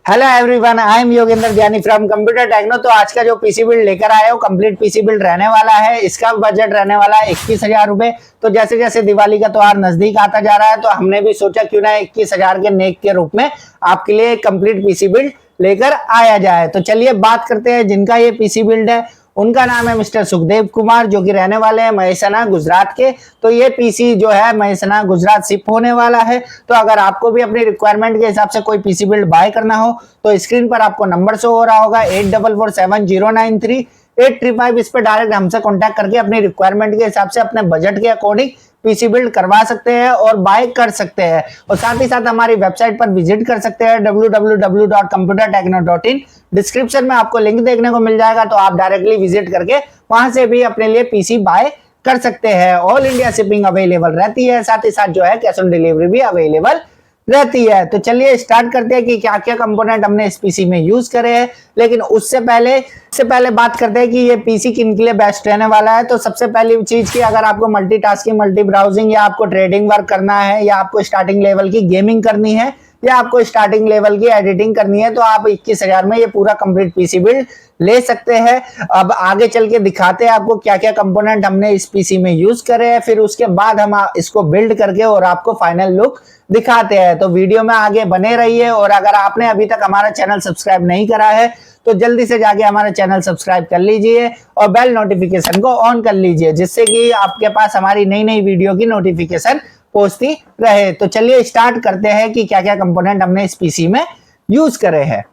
Hello everyone, I am Yogendra ज्ञानी from computer techno. तो आज का जो पीसी बिल्ड लेकर आए हो कंप्लीट पीसी बिल्ड रहने वाला है। इसका बजट रहने वाला है 21,000 रुपए। तो जैसे जैसे दिवाली का त्योहार नजदीक आता जा रहा है तो हमने भी सोचा क्यों ना 21,000 के नेक के रूप में आपके लिए कंप्लीट पीसी बिल्ड लेकर आया जाए। तो चलिए बात करते हैं जिनका ये पीसी बिल्ड है। उनका नाम है मिस्टर सुखदेव कुमार, जो कि रहने वाले हैं महेसाना गुजरात के। तो ये पीसी जो है महेसाना गुजरात शिप होने वाला है। तो अगर आपको भी अपनी रिक्वायरमेंट के हिसाब से कोई पीसी बिल्ड बाय करना हो तो स्क्रीन पर आपको नंबर शो हो रहा होगा 8447093855। इस पर डायरेक्ट हमसे कॉन्टैक्ट करके अपनी रिक्वायरमेंट के हिसाब से अपने बजट के अकॉर्डिंग पीसी बिल्ड करवा सकते हैं और बाय कर सकते हैं। और साथ ही साथ हमारी वेबसाइट पर विजिट कर सकते हैं www.computertechno.in। डिस्क्रिप्शन में आपको लिंक देखने को मिल जाएगा, तो आप डायरेक्टली विजिट करके वहां से भी अपने लिए पीसी बाय कर सकते हैं। ऑल इंडिया शिपिंग अवेलेबल रहती है, साथ ही साथ जो है कैश ऑन डिलीवरी भी अवेलेबल रहती है। तो चलिए स्टार्ट करते हैं कि क्या क्या कंपोनेंट हमने इस पीसी में यूज करे हैं। लेकिन उससे पहले बात करते हैं कि ये पीसी किन के लिए बेस्ट रहने वाला है। तो सबसे पहली चीज की, अगर आपको मल्टीटास्किंग, मल्टी ब्राउजिंग या आपको ट्रेडिंग वर्क करना है या आपको स्टार्टिंग लेवल की गेमिंग करनी है या आपको स्टार्टिंग लेवल की एडिटिंग करनी है तो आप 21,000 में ये पूरा कंप्लीट पीसी बिल्ड ले सकते हैं। अब आगे चल के दिखाते हैं आपको क्या क्या कंपोनेंट हमने इस पीसी में यूज करे हैं, फिर उसके बाद हम इसको बिल्ड करके और आपको फाइनल लुक दिखाते हैं। तो वीडियो में आगे बने रहिए। और अगर आपने अभी तक हमारा चैनल सब्सक्राइब नहीं करा है तो जल्दी से जाके हमारा चैनल सब्सक्राइब कर लीजिए और बेल नोटिफिकेशन को ऑन कर लीजिए, जिससे कि आपके पास हमारी नई नई वीडियो की नोटिफिकेशन पहुंचती रहे। तो चलिए स्टार्ट करते हैं कि क्या क्या कंपोनेंट हमने इस पीसी में यूज करे हैं।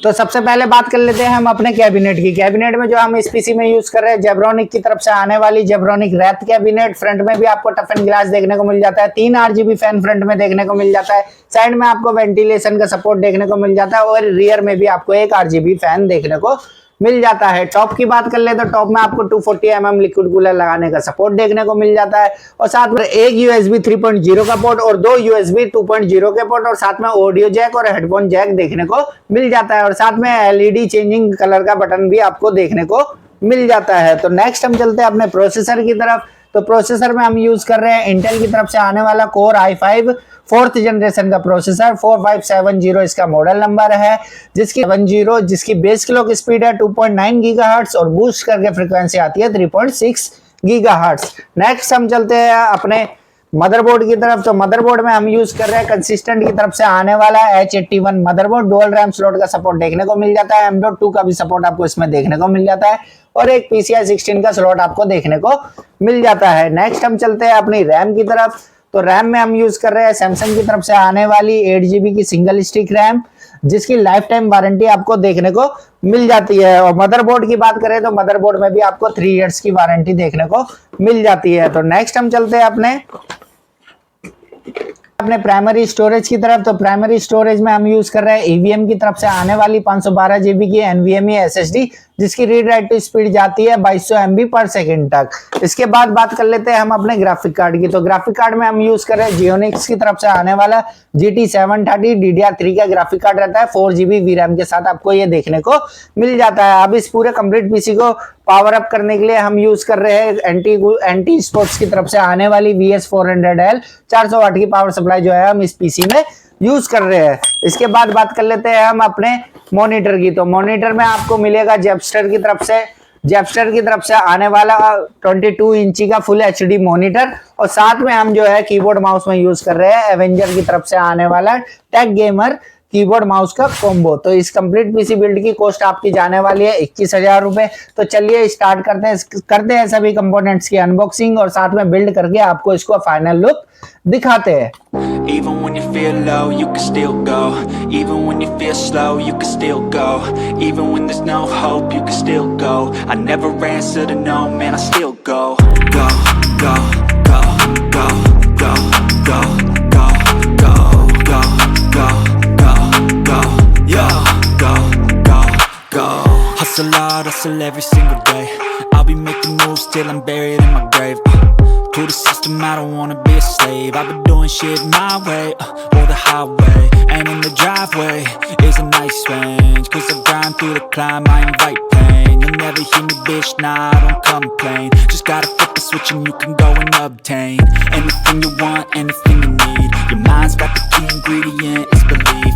तो सबसे पहले बात कर लेते हैं हम अपने कैबिनेट की। कैबिनेट में जो हम इस पीसी में यूज कर रहे हैं जेब्रोनिक की तरफ से आने वाली जेब्रोनिक रैथ कैबिनेट। फ्रंट में भी आपको टफ एंड ग्लास देखने को मिल जाता है। 3 RGB फैन फ्रंट में देखने को मिल जाता है। साइड में आपको वेंटिलेशन का सपोर्ट देखने को मिल जाता है और रियर में भी आपको एक RGB फैन देखने को मिल जाता है। टॉप की बात कर ले तो टॉप में आपको 240 mm लिक्विड कूलर लगाने का सपोर्ट देखने को मिल जाता है। और साथ में एक USB 3.0 का पोर्ट और 2 USB 2.0 के पोर्ट और साथ में ऑडियो जैक और हेडफोन जैक देखने को मिल जाता है। और साथ में LED चेंजिंग कलर का बटन भी आपको देखने को मिल जाता है। तो नेक्स्ट हम चलते हैं अपने प्रोसेसर की तरफ। तो प्रोसेसर में हम यूज कर रहे हैं इंटेल की तरफ से आने वाला कोर i5 4th जनरेशन का प्रोसेसर 4570 इसका मॉडल नंबर है, जिसकी बेस क्लॉक स्पीड है 2.9 गीगाहर्ट्ज और बूस्ट करके फ्रीक्वेंसी आती है 3.6 गीगाहर्ट्ज। नेक्स्ट हम चलते हैं अपने मदरबोर्ड की तरफ। तो मदरबोर्ड में हम यूज कर रहे हैं कंसिस्टेंट की तरफ से आने वाला H81 motherboard. Dual RAM slot का सपोर्ट देखने को मिल जाता है। M.2 का भी सपोर्ट आपको इसमें देखने को मिल जाता है और एक PCI 16 का स्लॉट आपको देखने को मिल जाता है। नेक्स्ट हम चलते हैं अपनी रैम की तरफ। तो रैम में हम यूज कर रहे हैं सैमसंग की तरफ से आने वाली 8GB की सिंगल स्टिक रैम, जिसकी लाइफ टाइम वारंटी आपको देखने को मिल जाती है। और मदरबोर्ड की बात करें तो मदरबोर्ड में भी आपको 3 इयर्स की वारंटी देखने को मिल जाती है। तो नेक्स्ट हम चलते हैं अपने प्राइमरी स्टोरेज की तरफ। तो प्राइमरी स्टोरेज में हम यूज कर रहे हैं EVM की तरफ से आने वाली 512 GB की NVMe SSD, जिसकी रीड राइट स्पीड जाती है 2200 MB पर सेकंड तक। इसके बाद बात कर लेते हैं हम अपने ग्राफिक कार्ड की। तो ग्राफिक कार्ड में हम यूज कर रहे हैं जियोनिक्स की तरफ से आने वाला GT 730 DDR3 का ग्राफिक कार्ड रहता है। 4GB VRAM के साथ आपको ये देखने को मिल जाता है। अब इस पूरे कंप्लीट पीसी को पावर अप करने के लिए हम यूज कर रहे हैं एंटी स्पोर्ट्स की तरफ से आने वाली VS400L 400 वाट की पावर सप्लाई जो है हम इस पीसी में यूज कर रहे हैं। इसके बाद बात कर लेते हैं हम अपने मॉनिटर की। तो मॉनिटर में आपको मिलेगा जेपस्टर की तरफ से आने वाला 22 इंची का फुल HD मॉनिटर। और साथ में हम जो है कीबोर्ड माउस में यूज कर रहे हैं एवेंजर की तरफ से आने वाला टेक गेमर कीबोर्ड माउस का कॉम्बो। तो इस कंप्लीट पीसी बिल्ड की कॉस्ट आपकी जाने वाली है 21,000 रुपए। तो चलिए स्टार्ट करते हैं सभी कंपोनेंट्स की अनबॉक्सिंग और साथ में बिल्ड करके आपको इसको फाइनल लुक दिखाते हैं। Even when you feel low, you can still go. Even when you feel slow, you can still go. Even when there's no hope, you can still go. I never answer to no, man, I still go. Go, go, go, go, go, go, go, go, go, go, go, go, yo, go, go, go. Hustle hard, hustle every single day. I'll be making moves till I'm buried in my grave. To the system, I don't wanna be a slave. I've been doing shit my way, or the highway. And in the driveway is a nice range, 'cause I grind through the climb, I invite pain. You'll never hear me, bitch, nah, I don't complain. Just gotta flip the switch and you can go and obtain anything you want, anything you need. Your mind's got the key ingredient, it's belief.